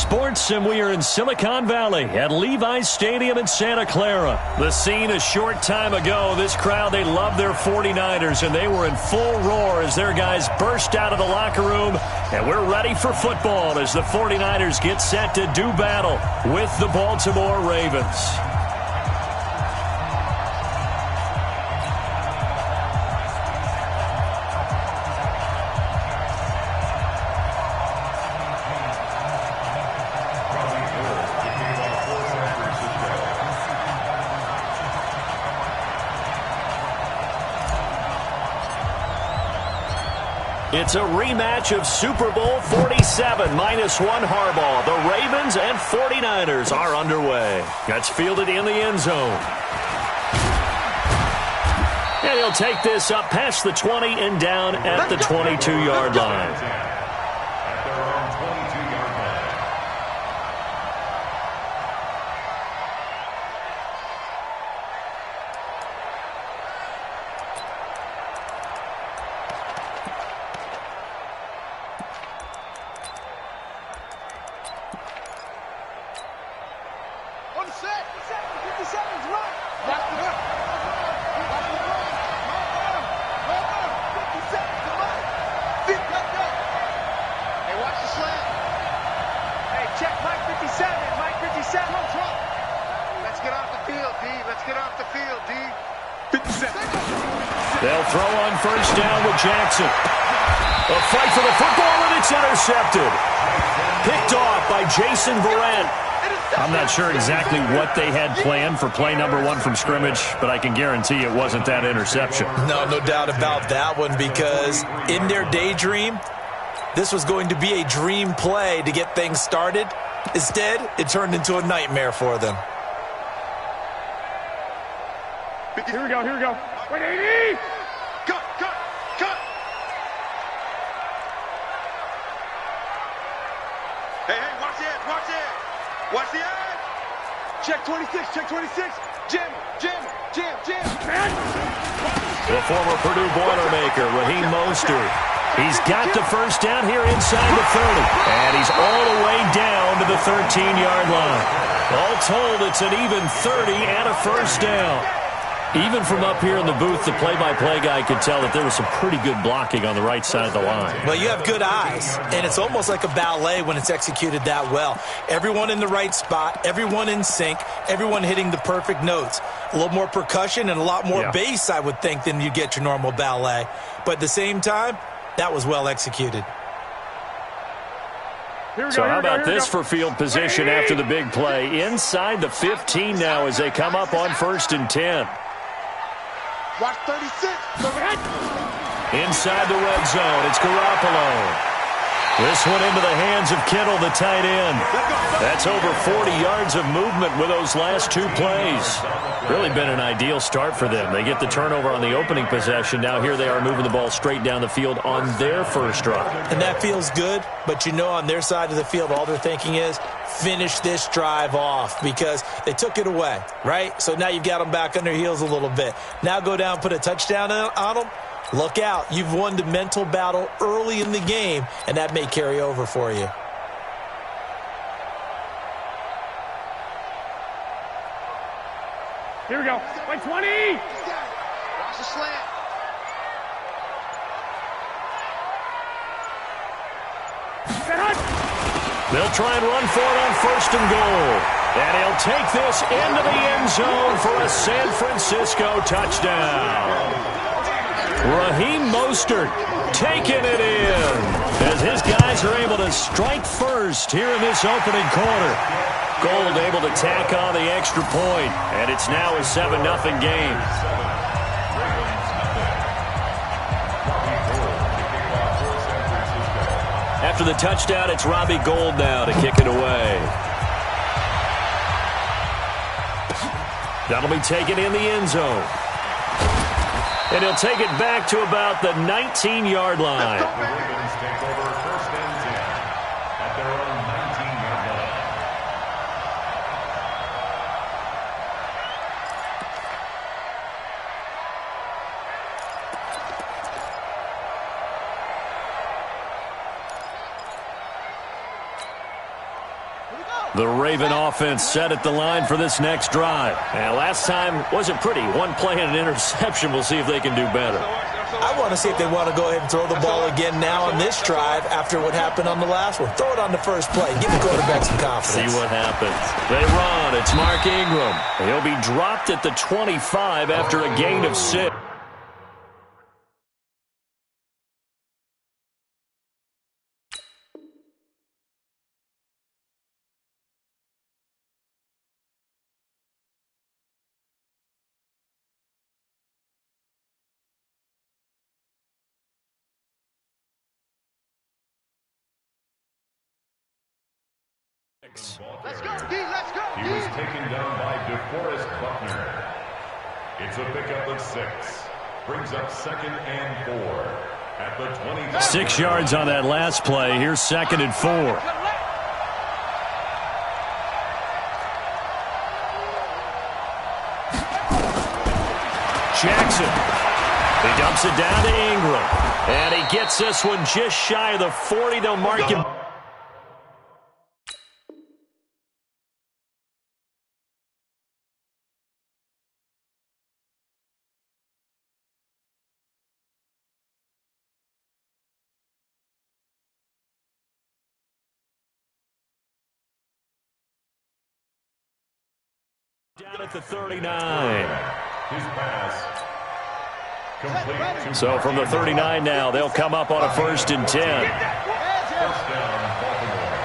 sports, and we are in Silicon Valley at Levi's Stadium in Santa Clara. The scene a short time ago. This crowd, they love their 49ers, and they were in full roar as their guys burst out of the locker room. And we're ready for football as the 49ers get set to do battle with the Baltimore Ravens. It's a rematch of Super Bowl 47, -1 Harbaugh. The Ravens and 49ers are underway. That's fielded in the end zone. And he'll take this up past the 20 and down at the 22-yard line. They'll throw on first down with Jackson. A fight for the football, and it's intercepted. Picked off by Jason Verrett. I'm not sure exactly what they had planned for play number 1 from scrimmage, but I can guarantee it wasn't that interception. No doubt about that one, because in their daydream, this was going to be a dream play to get things started. Instead, it turned into a nightmare for them. Here we go. 180! Cut! Hey, watch the edge! Check 26! Jam! The former Purdue Boilermaker, Raheem Mostert. He's got the first down here inside the 30. And he's all the way down to the 13-yard line. All told, it's an even 30 and a first down. Even from up here in the booth, the play-by-play guy could tell that there was some pretty good blocking on the right side of the line. Well, you have good eyes, and it's almost like a ballet when it's executed that well. Everyone in the right spot, everyone in sync, everyone hitting the perfect notes. A little more percussion and a lot more bass, I would think, than you get your normal ballet. But at the same time, that was well executed. So how about this for field position after the big play? Inside the 15 now as they come up on 1st and 10. Watch 36. Inside the red zone, it's Garoppolo. This one into the hands of Kittle, the tight end. That's over 40 yards of movement with those last 2 plays. Really been an ideal start for them. They get the turnover on the opening possession. Now here they are moving the ball straight down the field on their first drive. And that feels good, but you know on their side of the field, all they're thinking is finish this drive off because they took it away, right? So now you've got them back on their heels a little bit. Now go down, put a touchdown on them. Look out. You've won the mental battle early in the game, and that may carry over for you. Here we go. 120. Watch the slant. They'll try and run for it on 1st and goal. And he'll take this into the end zone for a San Francisco touchdown. Raheem Mostert taking it in as his guys are able to strike first here in this opening quarter. Gold able to tack on the extra point, and it's now a 7-0 game. After the touchdown, it's Robbie Gould now to kick it away. That'll be taken in the end zone. And he'll take it back to about the 19-yard line. The Raven offense set at the line for this next drive. And last time wasn't pretty. One play and an interception. We'll see if they can do better. I want to see if they want to go ahead and throw the ball again now on this drive after what happened on the last one. Throw it on the first play. Give the quarterback some confidence. See what happens. They run. It's Mark Ingram. He'll be dropped at the 25 after a gain of 6. Let's go, D, let's go, D. He was taken down by DeForest Buckner. It's a pickup of 6. Brings up 2nd and 4 at the 20. 6 yards on that last play. Here's 2nd and 4. Jackson. He dumps it down to Ingram. And he gets this one just shy of the 40. They'll mark him. Down at the 39. His pass. Complete. So from the 39 now, they'll come up on a 1st and 10. First down, Baltimore.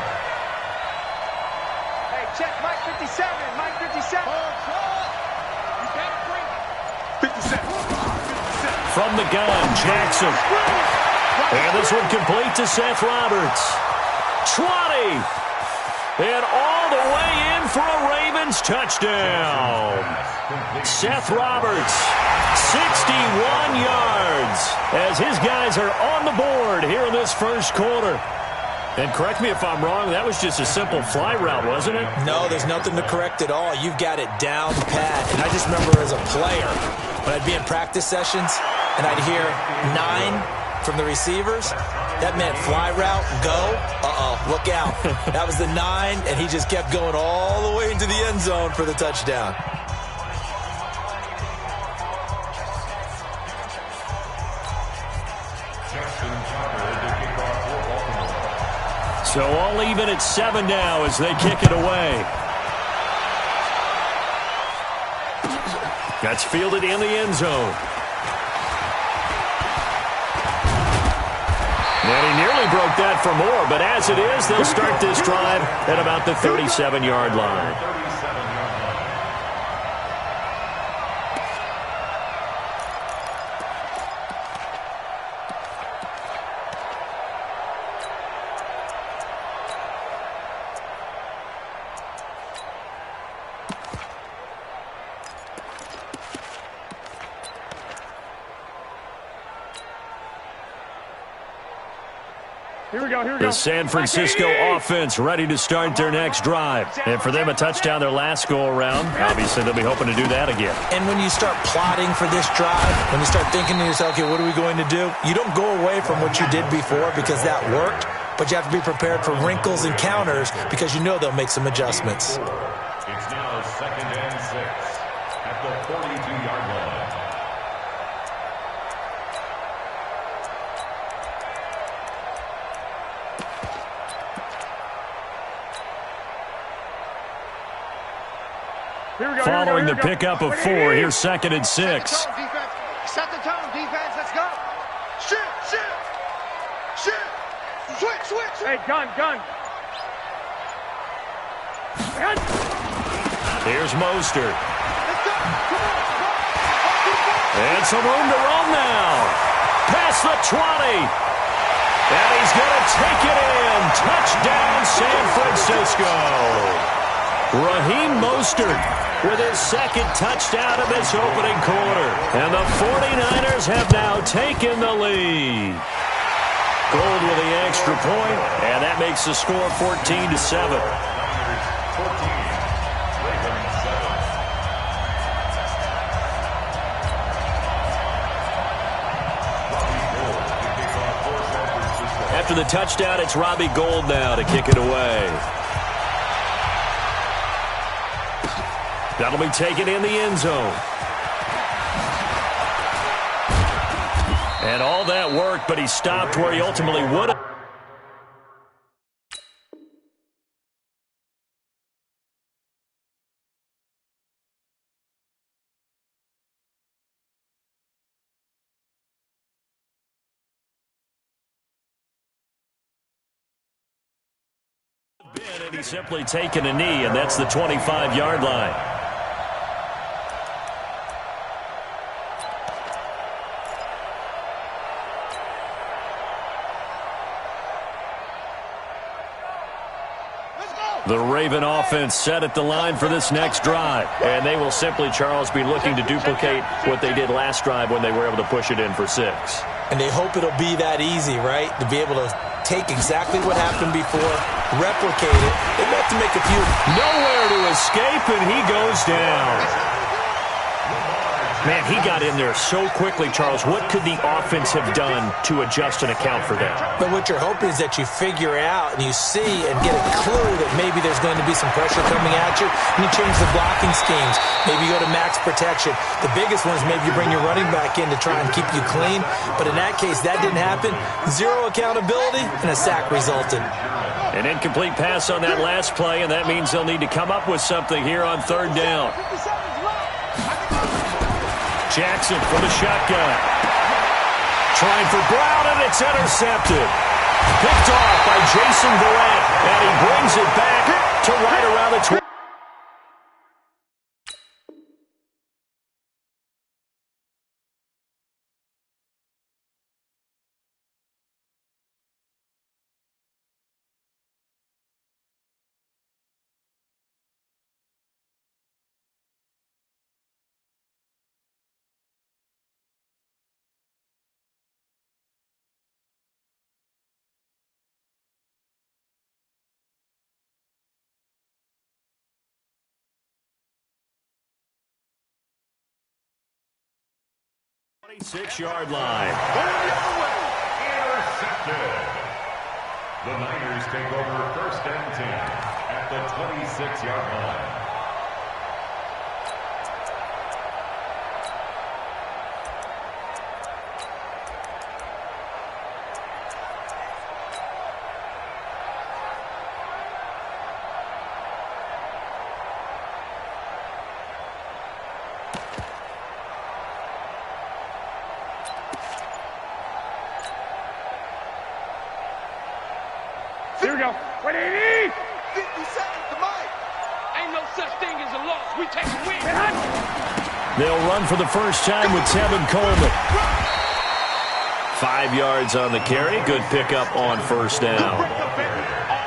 Hey, check Mike 57. Mike 57. 57. From the gun, Jackson. And this one complete to Seth Roberts. 20. And all the way in for a Ravens touchdown. Seth Roberts, 61 yards, as his guys are on the board here in this first quarter. And correct me if I'm wrong, that was just a simple fly route, wasn't it? No, there's nothing to correct at all. You've got it down pat. And I just remember as a player, when I'd be in practice sessions and I'd hear 9 from the receivers, that meant fly route, go, look out. That was the 9, and he just kept going all the way into the end zone for the touchdown. So all even at 7 now as they kick it away. That's fielded in the end zone. And he nearly broke that for more, but as it is, they'll start this drive at about the 37-yard line. Here we go. The San Francisco offense ready to start their next drive. And for them, a touchdown their last go-around. Obviously, they'll be hoping to do that again. And when you start plotting for this drive, when you start thinking to yourself, okay, what are we going to do? You don't go away from what you did before because that worked, but you have to be prepared for wrinkles and counters because you know they'll make some adjustments. It's now 2nd and 6 at the 42-yard line. Following the pickup of 4, here's 2nd and 6. Set the tone, defense. Let's go. Shoot. Switch. Hey, gun. Here's Mostert. And some room to run now. Past the 20. And he's going to take it in. Touchdown, San Francisco. Raheem Mostert with his 2nd touchdown of this opening quarter. And the 49ers have now taken the lead. Gold with the extra point, and that makes the score 14-7. After the touchdown, it's Robbie Gould now to kick it away. That'll be taken in the end zone. And all that work, but he stopped where he ultimately would have. And he's simply taken a knee, and that's the 25-yard line. The Raven offense set at the line for this next drive. And they will simply, Charles, be looking to duplicate what they did last drive when they were able to push it in for 6. And they hope it'll be that easy, right? To be able to take exactly what happened before, replicate it. They have to make a few. Nowhere to escape, and he goes down. Man, he got in there so quickly, Charles. What could the offense have done to adjust and account for that? But what you're hoping is that you figure out and you see and get a clue that maybe there's going to be some pressure coming at you, and you change the blocking schemes. Maybe you go to max protection. The biggest one is maybe you bring your running back in to try and keep you clean. But in that case, that didn't happen. Zero accountability, and a sack resulted. An incomplete pass on that last play, and that means they'll need to come up with something here on 3rd down. Jackson from the shotgun. Trying for Brown, and it's intercepted. Picked off by Jason Verrett, and he brings it back to right around the 20. Six-yard line. Intercepted. The Niners take over 1st and 10 at the 26-yard line. Here we go. 180! 50 seconds to Mike. Ain't no such thing as a loss. We take a win. They'll run for the first time with Tevin Coleman. 5 yards on the carry. Good pickup on 1st down.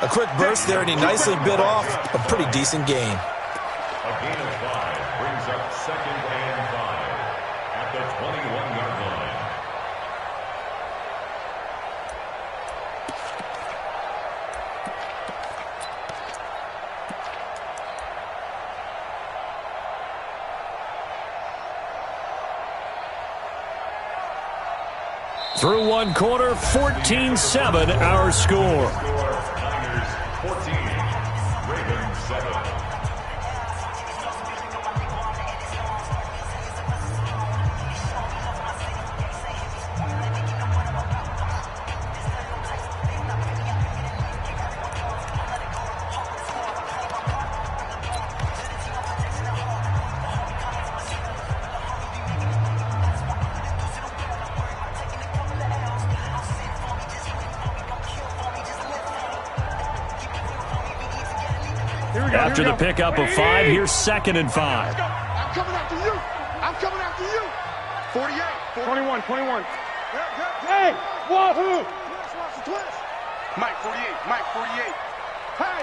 A quick burst there, and he nicely bit off a pretty decent gain. A gain of 5 brings up 2nd and 5 at the 21-yard line. Through 1 quarter, 14-7 our score. Niners 14, Ravens 7. After the pickup of 5, here's 2nd and 5. I'm coming after you. I'm coming after you. 48. 21. Hey, wahoo! Twist. Mike 48. Mike 48. Hey.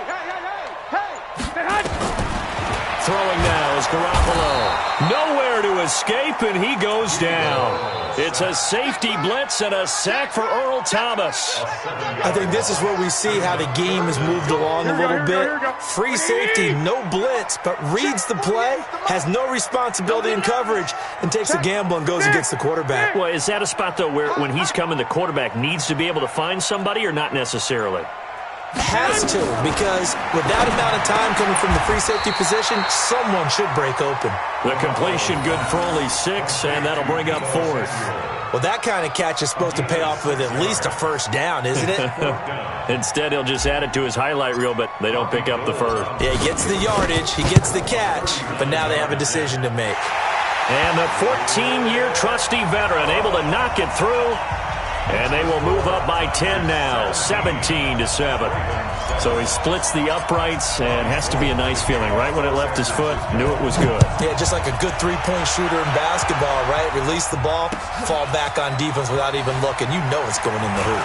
Throwing now is Garoppolo. Nowhere to escape, and he goes down. It's a safety blitz and a sack for Earl Thomas. I think this is where we see how the game has moved along a little bit. Free safety, no blitz, but reads the play, has no responsibility in coverage, and takes a gamble and goes against the quarterback. Well, is that a spot, though, where when he's coming, the quarterback needs to be able to find somebody or not necessarily? Has to, because with that amount of time coming from the free safety position, someone should break open. The completion good for only 6, and that'll bring up 4th. Well, that kind of catch is supposed to pay off with at least a first down, isn't it? Instead, he'll just add it to his highlight reel, but they don't pick up the first. Yeah, he gets the yardage, he gets the catch, but now they have a decision to make. And the 14-year trusty veteran able to knock it through. And they will move up by 10 now, 17-7. So he splits the uprights, and has to be a nice feeling. Right when it left his foot, knew it was good. Yeah, just like a good three-point shooter in basketball, right? Release the ball, fall back on defense without even looking. You know it's going in the hoop.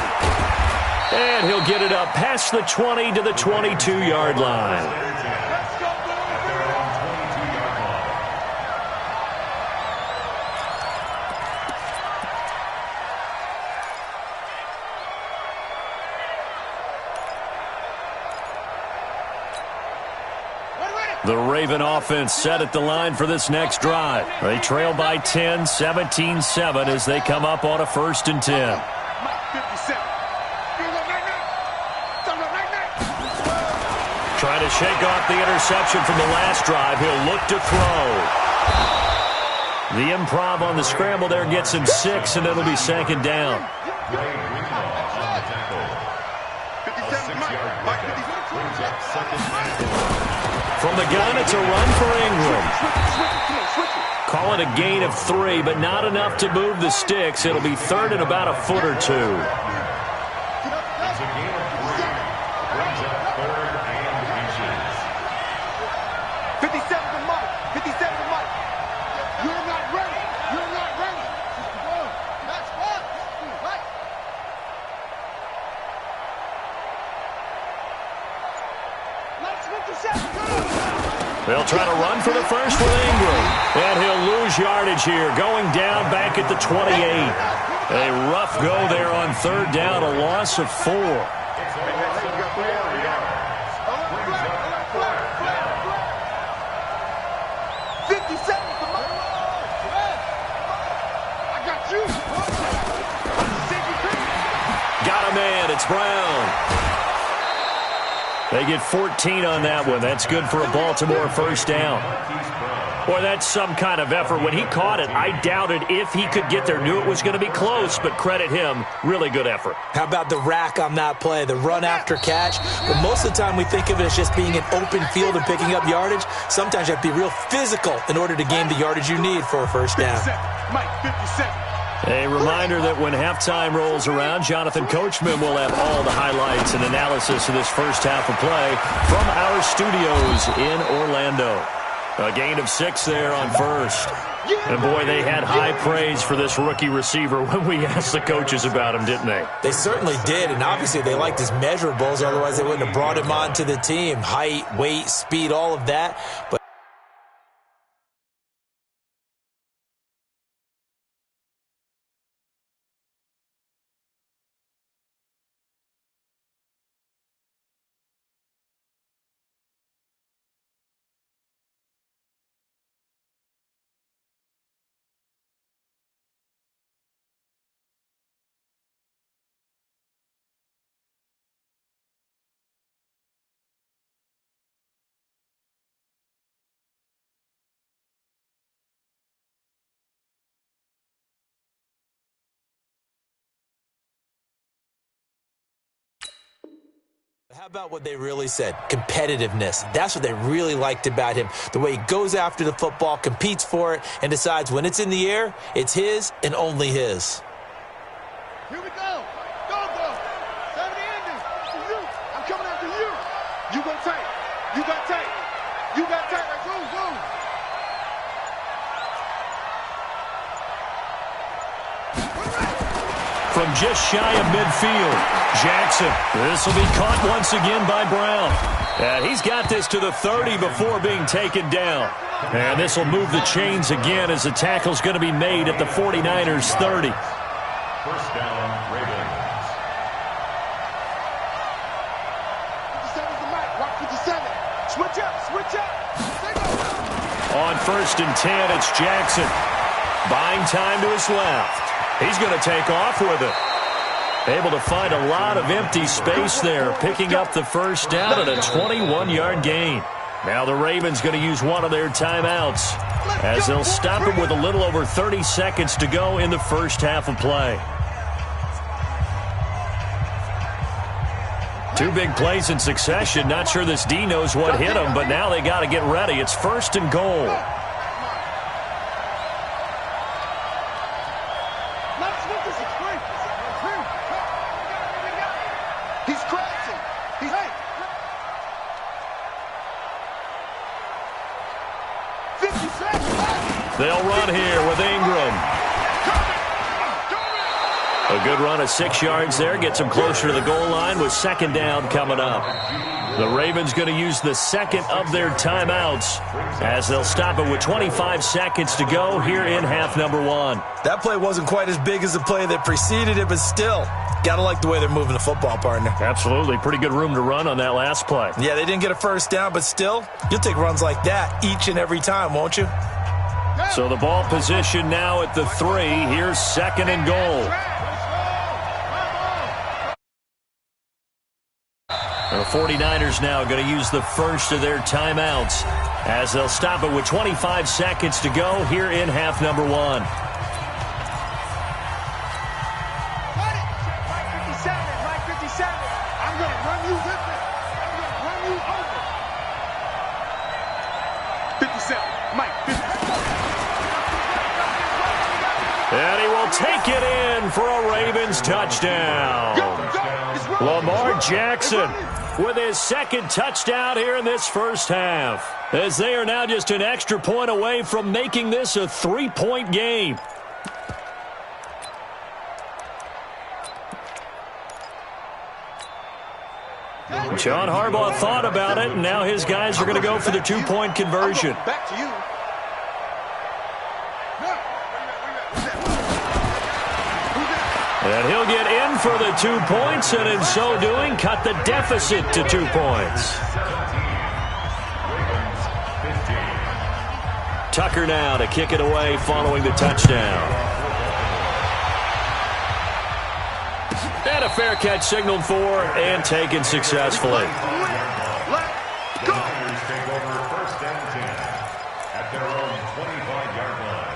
And he'll get it up past the 20 to the 22-yard line. The Raven offense set at the line for this next drive. They trail by 10, 17-7 as they come up on a 1st and 10. Trying to shake off the interception from the last drive. He'll look to throw. The improv on the scramble there gets him 6, and it'll be 2nd down. From the gun, it's a run for Ingram. Call it a gain of 3, but not enough to move the sticks. It'll be 3rd and about a foot or 2. It's a gain of 3. Brings up 3rd and inches. 57 to Mike. 57 to Mike. You're not ready. You're not ready. That's what. Mike. Let's get the set. They'll try to run for the first with Ingram. And he'll lose yardage here, going down back at the 28. A rough go there on 3rd down, a loss of 4. Got a man, it's Brown. They get 14 on that one. That's good for a Baltimore 1st down. Boy, that's some kind of effort. When he caught it, I doubted if he could get there. Knew it was going to be close, but credit him. Really good effort. How about the rack on that play, the run after catch? But most of the time we think of it as just being an open field and picking up yardage. Sometimes you have to be real physical in order to gain the yardage you need for a 1st down. Mike, 57. A reminder that when halftime rolls around, Jonathan Coachman will have all the highlights and analysis of this first half of play from our studios in Orlando. A gain of 6 there on 1st. And, boy, they had high praise for this rookie receiver when we asked the coaches about him, didn't they? They certainly did, and obviously they liked his measurables. Otherwise, they wouldn't have brought him onto the team. Height, weight, speed, all of that. But how about what they really said? Competitiveness. That's what they really liked about him. The way he goes after the football, competes for it, and decides when it's in the air, it's his and only his. Here we go. Go, go. 70 Andy. For you. I'm coming after you. You go tight. You got tight. You got tight. Right, go, go. From just shy of midfield, Jackson. This will be caught once again by Brown. And he's got this to the 30 before being taken down. And this will move the chains again as the tackle's going to be made at the 49ers 30. 1st down, Ravens. 57's the mic. Rock 57. Switch up. Switch up. On 1st and 10, it's Jackson. Buying time to his left. He's going to take off with it. Able to find a lot of empty space there, picking up the first down and a 21-yard gain. Now the Ravens going to use one of their timeouts as they'll stop him with a little over 30 seconds to go in the first half of play. Two big plays in succession. Not sure this D knows what hit him, but now they got to get ready. It's first and goal. He's crashing. He's hey. 50 seconds. They'll run here with Ingram. A good run of 6 yards there. Gets them closer to the goal line with second down coming up. The Ravens going to use the second of their timeouts as they'll stop it with 25 seconds to go here in half number 1. That play wasn't quite as big as the play that preceded it, but still, got to like the way they're moving the football, partner. Absolutely. Pretty good room to run on that last play. Yeah, they didn't get a first down, but still, you'll take runs like that each and every time, won't you? So the ball position now at the 3. Here's second and goal. The 49ers now going to use the first of their timeouts as they'll stop it with 25 seconds to go here in half number 1. Mike 57, Mike 57. I'm going to run you with it. I'm going to run you over. 57, Mike 57. And he will take it in for a Ravens touchdown. Lamar Jackson with his second touchdown here in this first half, as they are now just an extra point away from making this a 3-point game. John Harbaugh thought about it, and now his guys are going to go for the 2-point conversion. Back to you. And he'll get in for the 2 points, and in so doing, cut the deficit to 2 points. Tucker now to kick it away following the touchdown. And a fair catch signaled for and taken successfully. The Niners take over first and 10 at their own 25-yard line.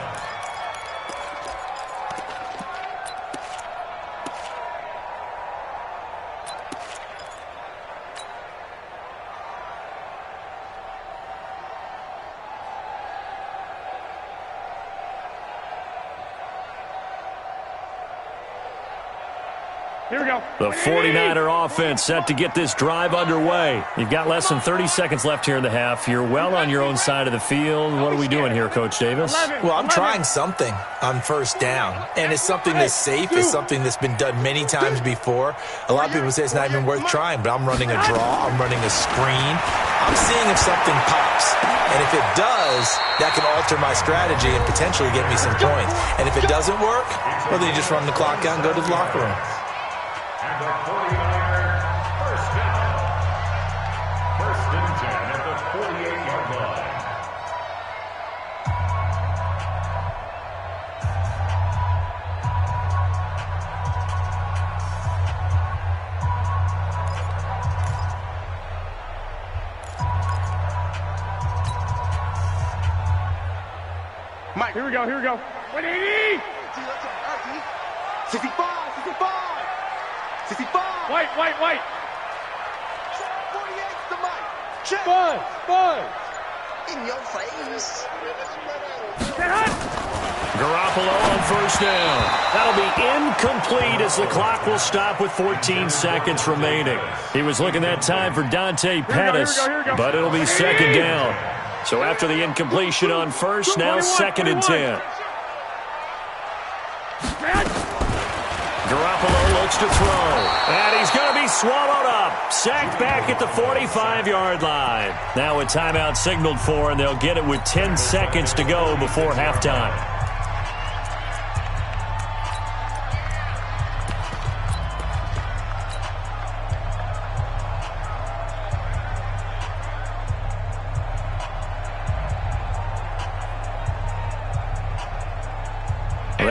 Here we go. The 49er offense set to get this drive underway. You've got less than 30 seconds left here in the half. You're well on your own side of the field. What are we doing here, Coach Davis? Well, I'm trying something on first down, and it's something that's safe. It's something that's been done many times before. A lot of people say it's not even worth trying, but I'm running a draw. I'm running a screen. I'm seeing if something pops. And if it does, that can alter my strategy and potentially get me some points. And if it doesn't work, well, then you just run the clock out and go to the locker room. And the 49er first down. First and 10 at the 48-yard line. Mike, here we go, here we go. 180! 65, 65! 65! White! 48 to Mike. Check. Buzz! In your face. Garoppolo on first down. That'll be incomplete as the clock will stop with 14 seconds remaining. He was looking that time for Dante Pettis, but it'll be second down. So after the incompletion on first, now second and 10. Garoppolo looks to throw, and he's going to be swallowed up. Sacked back at the 45-yard line. Now a timeout signaled for, and they'll get it with 10 seconds to go before halftime.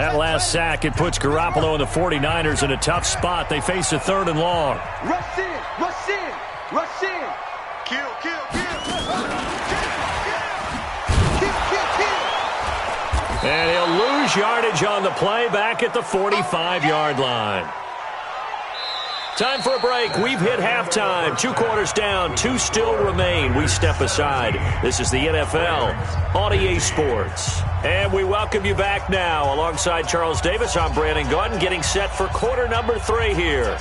That last sack, it puts Garoppolo and the 49ers in a tough spot. They face a 3rd and long. Rush in, rush in, rush in. Kill, kill, kill. And he'll lose yardage on the play back at the 45-yard line. Time for a break. We've hit halftime. 2 quarters down. 2 still remain. We step aside. This is the NFL on EA Sports. And we welcome you back now. Alongside Charles Davis, I'm Brandon Gaudin, getting set for quarter number 3 here.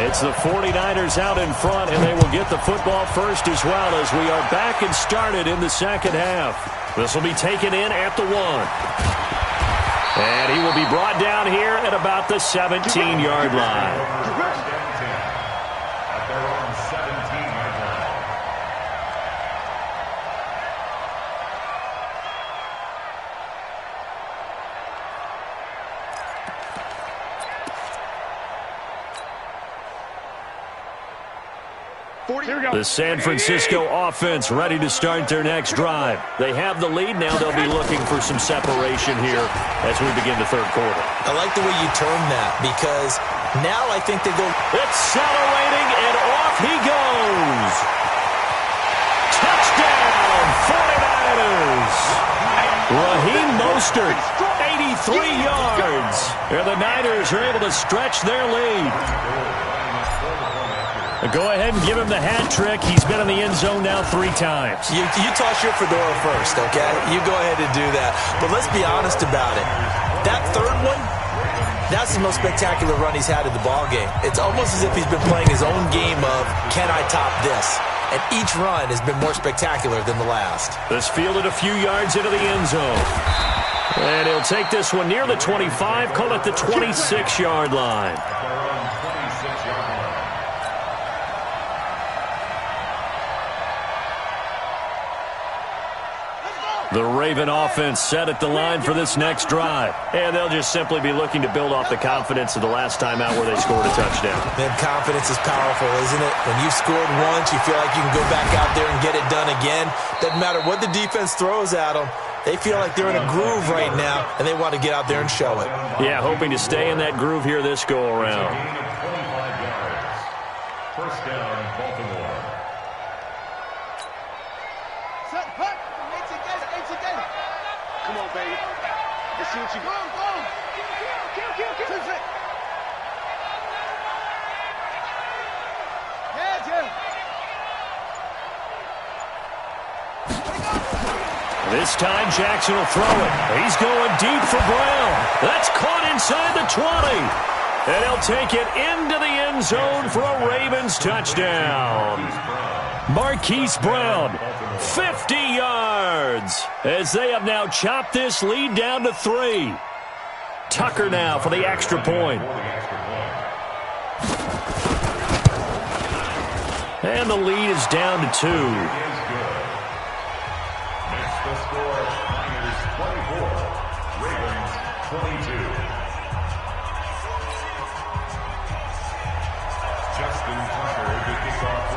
It's the 49ers out in front, and they will get the football first as well as we are back and started in the second half. This will be taken in at the 1. And he will be brought down here at about the 17-yard line. At their own 17-yard line. The San Francisco offense ready to start their next drive. They have the lead. Now they'll be looking for some separation here as we begin the 3rd quarter. I like the way you term that because now I think they go accelerating, and off he goes. Touchdown, 49ers. Raheem Mostert, 83 yards. And the Niners are able to stretch their lead. Go ahead and give him the hat trick. He's been in the end zone now 3 times. You toss your fedora first, okay? You go ahead and do that. But let's be honest about it. That 3rd one, that's the most spectacular run he's had in the ballgame. It's almost as if he's been playing his own game of, can I top this? And each run has been more spectacular than the last. This fielded a few yards into the end zone. And he'll take this one near the 25, call it the 26-yard line. The Raven offense set at the line for this next drive. And they'll just simply be looking to build off the confidence of the last time out where they scored a touchdown. Man, confidence is powerful, isn't it? When you've scored once, you feel like you can go back out there and get it done again. Doesn't matter what the defense throws at them. They feel like they're in a groove right now, and they want to get out there and show it. Yeah, hoping to stay in that groove here this go-around. First down, Baltimore. Come on, baby. Let's see what you got. Go. Kill. This time Jackson will throw it. He's going deep for Brown. That's caught inside the 20. And he'll take it into the end zone for a Ravens touchdown. Marquise Brown, 50 yards, as they have now chopped this lead down to 3. Tucker now for the extra point. And the lead is down to 2. Makes the score Niners 24, Ravens 22.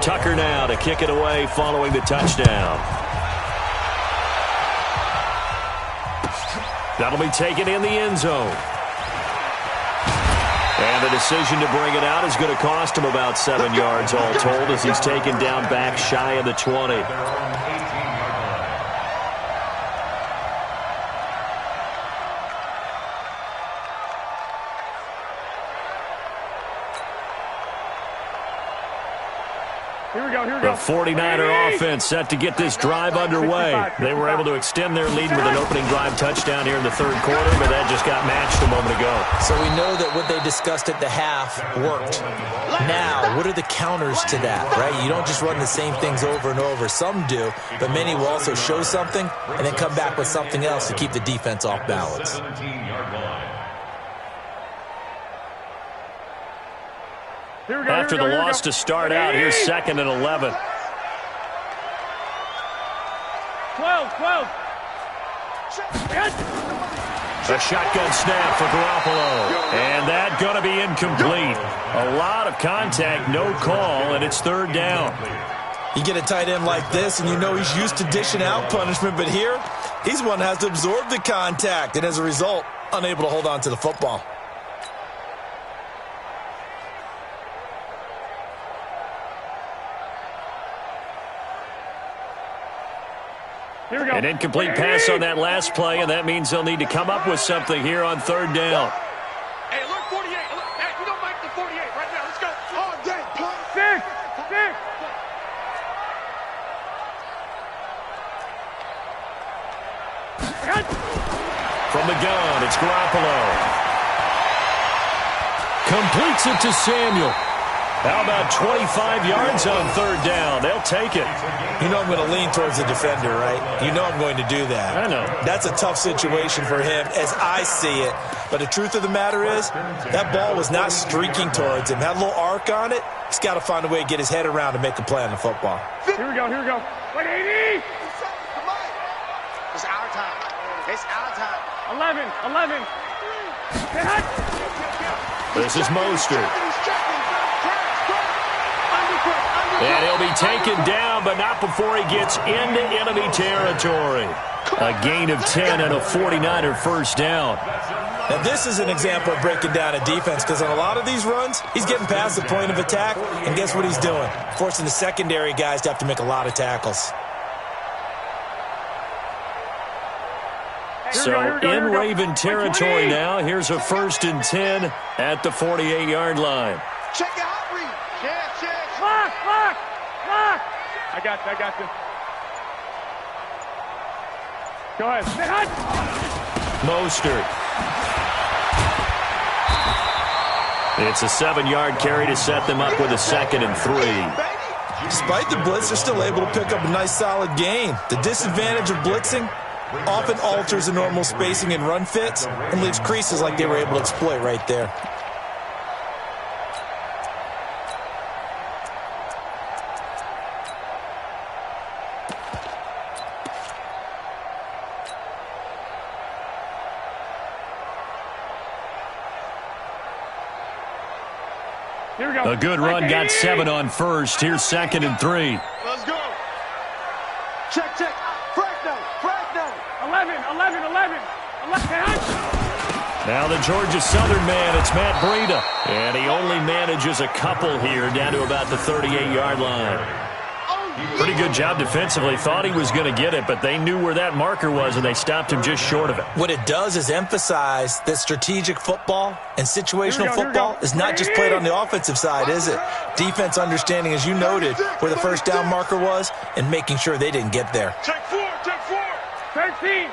Tucker now to kick it away following the touchdown. That'll be taken in the end zone. And the decision to bring it out is going to cost him about 7 yards all told as he's taken down back shy of the 20. The 49er offense set to get this drive underway. They were able to extend their lead with an opening drive touchdown here in the 3rd quarter, but that just got matched a moment ago. So we know that what they discussed at the half worked. Now, what are the counters to that, right? You don't just run the same things over and over. Some do, but many will also show something and then come back with something else to keep the defense off balance. After the loss to start out, here's 2nd and 11. 12. A shotgun snap for Garoppolo. And that going to be incomplete. A lot of contact, no call, and it's 3rd down. You get a tight end like this, and you know he's used to dishing out punishment, but here, He's one that has to absorb the contact, and as a result, unable to hold on to the football. Here we go. An incomplete pass on that last play, and that means they'll need to come up with something here on third down. Hey, look, 48. Look, hey, you don't like the 48 right now. Let's go. All day, play. Six. From the gun, it's Garoppolo. Completes it to Samuel. How about 25 yards on third down? They'll take it. You know I'm going to lean towards the defender, right? You know I'm going to do that. I know. That's a tough situation for him as I see it. But the truth of the matter is, that ball was not streaking towards him. Had a little arc on it. He's got to find a way to get his head around and make a play on the football. Here we go. 180. It's our time. It's our time. 11. This is Mostert. And he'll be taken down, but not before he gets into enemy territory. A gain of 10 and a 49er first down. Now, this is an example of breaking down a defense because on a lot of these runs, he's getting past the point of attack, and guess what he's doing? Forcing the secondary guys to have to make a lot of tackles. So in Raven territory now, here's a 1st and 10 at the 48-yard line. Check your hot read. Check. Lock. I got you. Go ahead. Mostert. It's a 7-yard carry to set them up with a 2nd and 3. Despite the blitz, they're still able to pick up a nice solid gain. The disadvantage of blitzing often alters the normal spacing and run fits and leaves creases like they were able to exploit right there. Here we go. A good run, got 7 on first. Here's 2nd and 3. Let's go. Check. Frag down. 11. Now the Georgia Southern man, it's Matt Breida. And he only manages a couple here down to about the 38-yard line. Pretty good job defensively. Thought he was going to get it, but they knew where that marker was, and they stopped him just short of it. What it does is emphasize that strategic football and situational football is not just played on the offensive side, is it? Defense understanding, as you noted, where the first down marker was and making sure they didn't get there. Check 4. 13.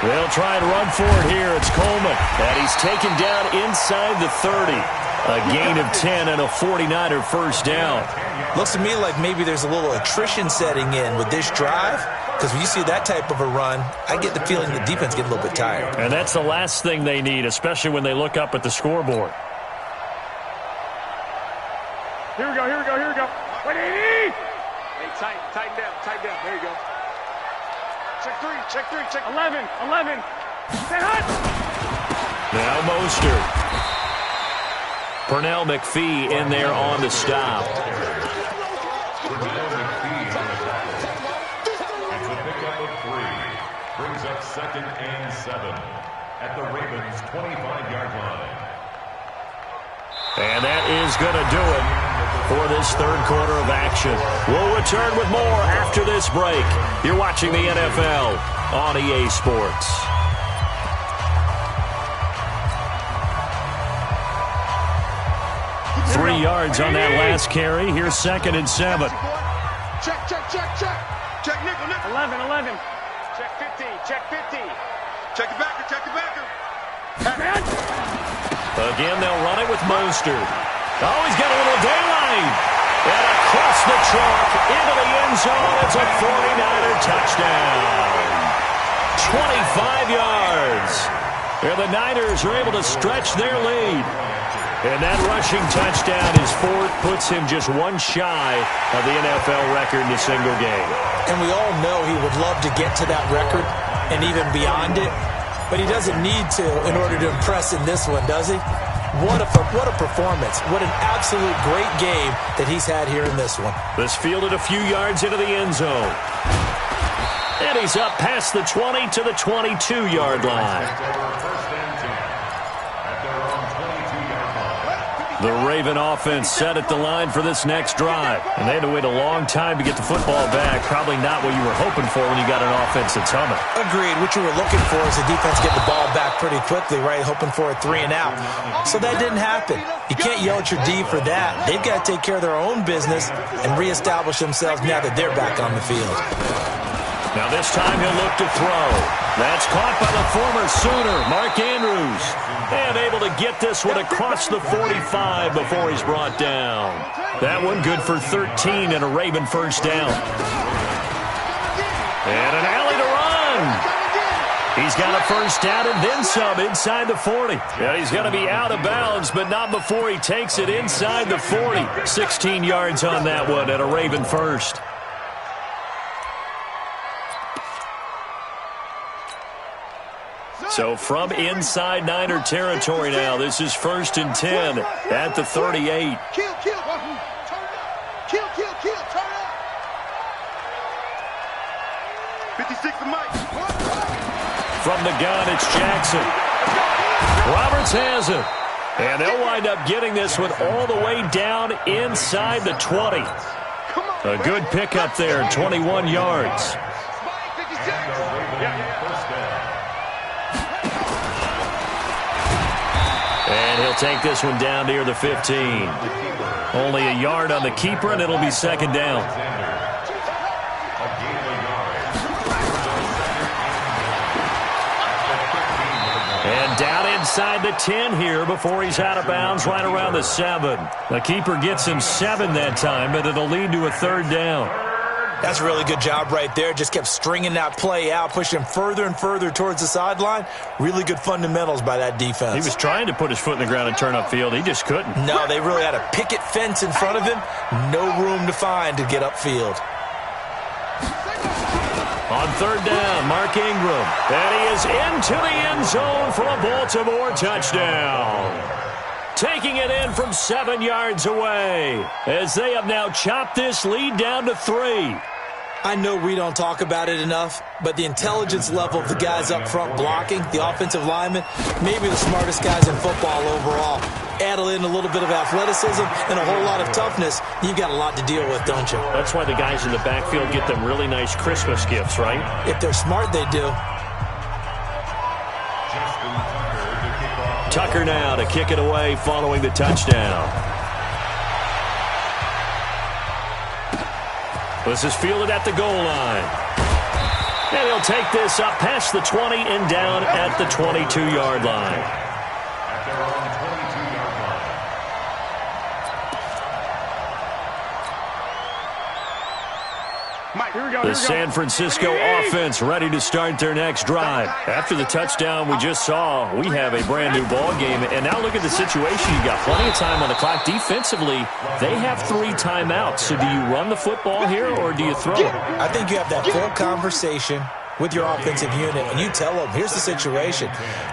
They'll try and run for it here. It's Coleman, and he's taken down inside the 30. A gain of 10 and a 49er first down. Looks to me like maybe there's a little attrition setting in with this drive, because when you see that type of a run, I get the feeling the defense gets a little bit tired. And that's the last thing they need, especially when they look up at the scoreboard. Here we go. 180. Hey, tighten down. There you go. Check 3. 11. Now Mostert. Pernell McPhee in there on the stop. It's a pickup of 3. Brings up 2nd and 7 at the Ravens' 25-yard line. And that is going to do it for this third quarter of action. We'll return with more after this break. You're watching the NFL on EA Sports. Three yards on that last carry. Here's 2nd and 7. Check. Check nickel. 11. Check 15. Check the backer. Again, they'll run it with Mostert. Oh, he's got a little daylight. And across the chalk into the end zone. It's a 49er touchdown. 25 yards. And the Niners are able to stretch their lead. And that rushing touchdown is 4th, puts him just one shy of the NFL record in a single game. And we all know he would love to get to that record and even beyond it, but he doesn't need to in order to impress in this one, does he? What a performance. What an absolute great game that he's had here in this one. This fielded a few yards into the end zone. And he's up past the 20 to the 22-yard line. The Raven offense set at the line for this next drive. And they had to wait a long time to get the football back. Probably not what you were hoping for when you got an offense that's humming. Agreed. What you were looking for is the defense get the ball back pretty quickly, right? Hoping for a 3 and out. So that didn't happen. You can't yell at your D for that. They've got to take care of their own business and reestablish themselves now that they're back on the field. Now this time he'll look to throw. That's caught by the former Sooner, Mark Andrews. And able to get this one across the 45 before he's brought down. That one good for 13 and a Raven first down. And an alley to run. He's got a first down and then some inside the 40. Yeah, he's going to be out of bounds, but not before he takes it inside the 40. 16 yards on that one and a Raven first. So from inside Niner territory now, this is 1st and 10 at the 38. Kill, turn up. 56 to Mike. From the gun, it's Jackson. Roberts has it. And they'll wind up getting this one all the way down inside the 20. A good pickup there, 21 yards. And he'll take this one down near the 15. Only a yard on the keeper, and it'll be second down. And down inside the 10 here before he's out of bounds, right around the 7. The keeper gets him 7 that time, but it'll lead to a third down. That's a really good job right there. Just kept stringing that play out, pushing him further and further towards the sideline. Really good fundamentals by that defense. He was trying to put his foot in the ground and turn upfield. He just couldn't. No, they really had a picket fence in front of him. No room to find to get upfield. On third down, Mark Ingram. And he is into the end zone for a Baltimore touchdown. Taking it in from 7 yards away as they have now chopped this lead down to 3. I know we don't talk about it enough, but the intelligence level of the guys up front blocking, the offensive linemen, maybe the smartest guys in football overall. Add in a little bit of athleticism and a whole lot of toughness, you've got a lot to deal with, don't you? That's why the guys in the backfield get them really nice Christmas gifts, right? If they're smart, they do. Tucker now to kick it away following the touchdown. This is fielded at the goal line. And he'll take this up past the 20 and down at the 22-yard line. The San Francisco offense ready to start their next drive. After the touchdown we just saw, we have a brand-new ball game. And now look at the situation. You've got plenty of time on the clock. Defensively, they have 3 timeouts. So do you run the football here or do you throw it? I think you have that full conversation with your offensive unit, and you tell them, here's the situation.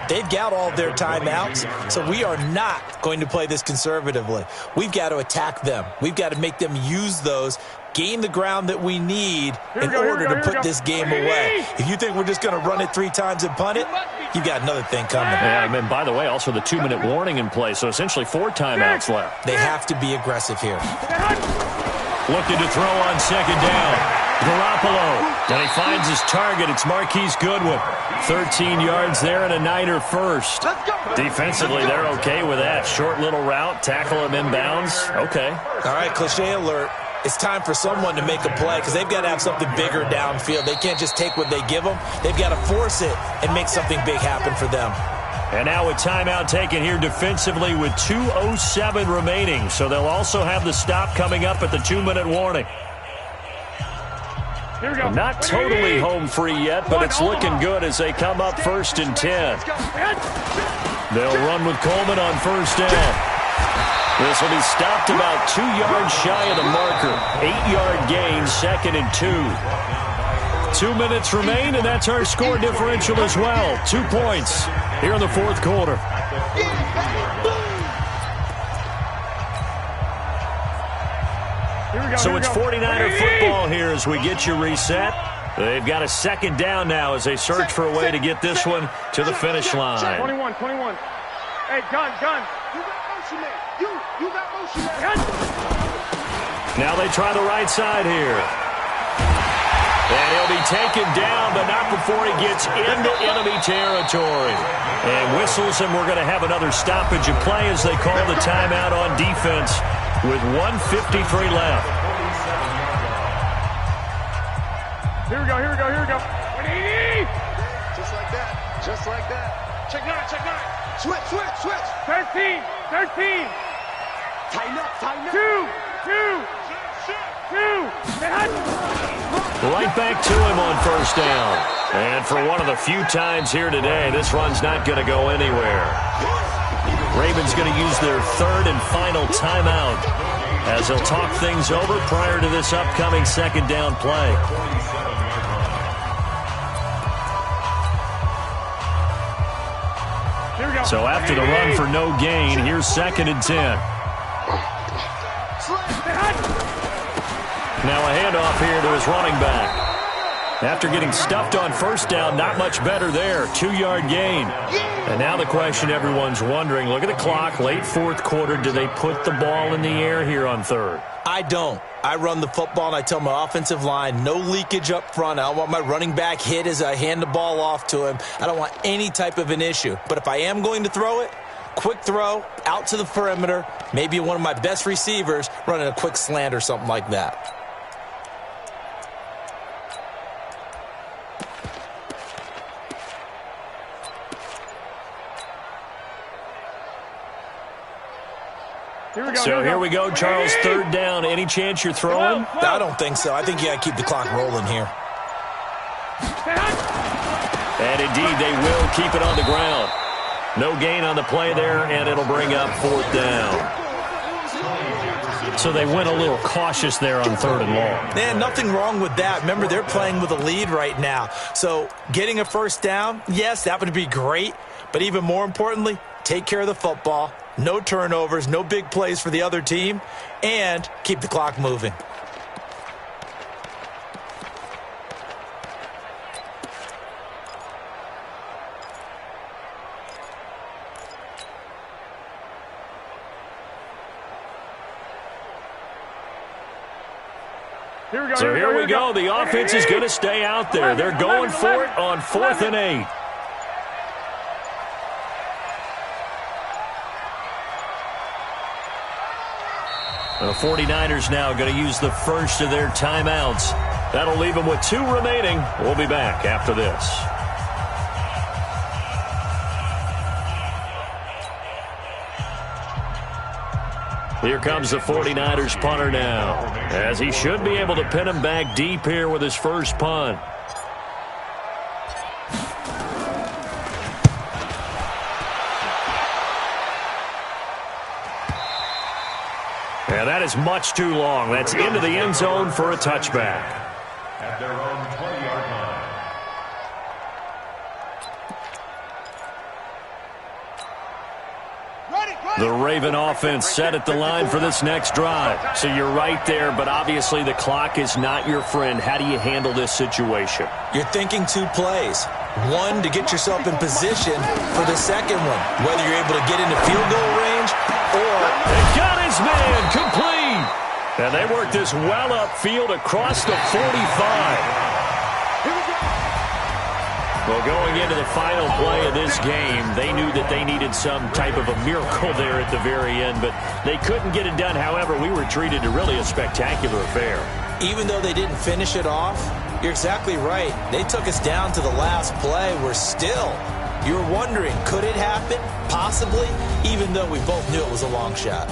They've got all their timeouts, so we are not going to play this conservatively. We've got to attack them. We've got to make them use those, gain the ground that we need in order to put this game away. If you think we're just going to run it 3 times and punt it, you've got another thing coming. Yeah, and by the way, also the 2-minute warning in play, so essentially 4 timeouts left. They have to be aggressive here. Looking to throw on second down. Garoppolo. And he finds his target. It's Marquise Goodwin. 13 yards there and a Niner first. Defensively, they're okay with that. Short little route, tackle him inbounds. Okay. All right, cliche alert. It's time for someone to make a play because they've got to have something bigger downfield. They can't just take what they give them. They've got to force it and make something big happen for them. And now a timeout taken here defensively with 2:07 remaining. So they'll also have the stop coming up at the 2-minute warning. Here we go. Not totally home free yet, but it's looking good as they come up 1st and 10. They'll run with Coleman on first down. This will be stopped about 2 yards shy of the marker. 8-yard gain, 2nd and 2. 2 minutes remain, and that's our score differential as well. 2 points here in the 4th quarter. So it's 49er football here as we get you reset. They've got a second down now as they search for a way to get this one to the finish line. 21. Hey, gun. You got motion man. You got motion man. Now they try the right side here. And he'll be taken down, but not before he gets into enemy territory. And whistles, and we're going to have another stoppage of play as they call the timeout on defense with 1:53 left. Here we go. 180. Just like that. Check nine. Switch. 13. Tighten up. Two. Right back to him on first down. And for one of the few times here today, this run's not going to go anywhere. Ravens going to use their third and final timeout as they'll talk things over prior to this upcoming second down play. So after the run for no gain, here's 2nd and 10. Now a handoff here to his running back. After getting stuffed on first down, not much better there. 2-yard gain. And now the question everyone's wondering, look at the clock, late fourth quarter, do they put the ball in the air here on third? I don't. I run the football, and I tell my offensive line, no leakage up front. I don't want my running back hit as I hand the ball off to him. I don't want any type of an issue. But if I am going to throw it, quick throw, out to the perimeter, maybe one of my best receivers running a quick slant or something like that. Here we go, Charles, third down. Any chance you're throwing? I don't think so. I think you got to keep the clock rolling here. And indeed, they will keep it on the ground. No gain on the play there, and it'll bring up fourth down. So they went a little cautious there on third and long. Man, nothing wrong with that. Remember, they're playing with a lead right now. So getting a first down, yes, that would be great. But even more importantly, take care of the football. No turnovers, no big plays for the other team, and keep the clock moving. Here we go. The offense is going to stay out there. They're going for it on 4th and 8. The 49ers now going to use the first of their timeouts. That'll leave them with 2 remaining. We'll be back after this. Here comes the 49ers punter now, as he should be able to pin him back deep here with his first punt. And that is much too long. That's into the end zone for a touchback. At their own 20-yard line. The Raven offense set at the line for this next drive. So you're right there, but obviously the clock is not your friend. How do you handle this situation? You're thinking 2 plays. One, to get yourself in position for the second one, whether you're able to get into field goal range or... They got his man complete. And they work this well upfield across the 45. Well, going into the final play of this game, they knew that they needed some type of a miracle there at the very end, but they couldn't get it done. However, we were treated to really a spectacular affair. Even though they didn't finish it off, you're exactly right. They took us down to the last play. We're still, you're wondering, could it happen? Possibly, even though we both knew it was a long shot.